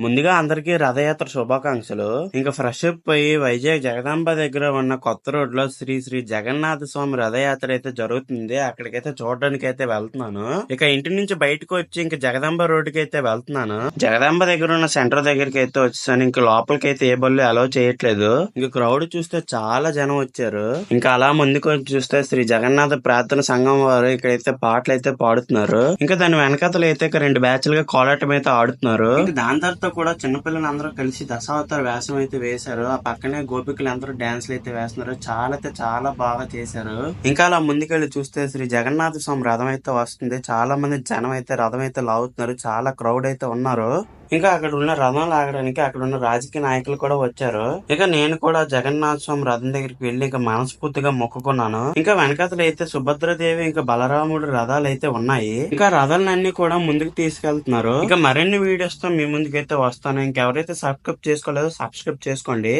ముందుగా అందరికీ రథయాత్ర శుభాకాంక్షలు. ఇంకా ఫ్రెష్ అప్ అయ్యి వైజాగ్ జగదాంబ దగ్గర ఉన్న కొత్త రోడ్ లో శ్రీ శ్రీ జగన్నాథ స్వామి రథయాత్ర అయితే జరుగుతుంది. అక్కడికైతే చూడడానికి అయితే వెళ్తున్నాను. ఇక ఇంటి నుంచి బయటకు వచ్చి ఇంకా జగదాంబ రోడ్డుకి అయితే వెళ్తున్నాను. జగదాంబ దగ్గర ఉన్న సెంటర్ దగ్గరికి అయితే వచ్చేసాను. ఇంకా లోపలికి అయితే ఏ బళ్ళు అలౌ చేయట్లేదు. ఇంకా క్రౌడ్ చూస్తే చాలా జనం వచ్చారు. ఇంకా అలా ముందుకు వచ్చి చూస్తే శ్రీ జగన్నాథ ప్రార్థన సంఘం వారు ఇక్కడైతే పాటలు అయితే పాడుతున్నారు. ఇంకా దాని వెనకాతలు అయితే రెండు బ్యాచ్లుగా కోలాటం అయితే ఆడుతున్నారు. ఇంకా దాని తర్వాత కూడా చిన్నపిల్లలు అందరూ కలిసి దశావతార వేషం అయితే వేశారు. ఆ పక్కనే గోపికలు అందరూ డాన్స్లు అయితే వేస్తున్నారు. చాలా బాగా చేశారు. ఇంకా అలా ముందుకెళ్ళి చూస్తే శ్రీ జగన్నాథ స్వామి రథం అయితే వస్తుంది. చాలా మంది జనం అయితే రథం అయితే లాగుతున్నారు. చాలా క్రౌడ్ అయితే ఉన్నారు. ఇంకా అక్కడ ఉన్న రథం లాగడానికి అక్కడ ఉన్న రాజకీయ నాయకులు కూడా వచ్చారు. ఇక నేను కూడా జగన్నాథ స్వామి రథం దగ్గరికి వెళ్లి ఇంకా మనస్ఫూర్తిగా మొక్కుకున్నాను. ఇంకా వెనకాతలు అయితే సుభద్రదేవి ఇంకా బలరాముడు రథాలు అయితే ఉన్నాయి. ఇంకా రథాలన్నీ కూడా ముందుకు తీసుకెళ్తున్నారు. ఇంకా మరిన్ని వీడియోస్ తో మీ ముందుకైతే వస్తాను. ఇంకెవరైతే సబ్స్క్రైబ్ చేసుకోలేదో సబ్స్క్రైబ్ చేసుకోండి.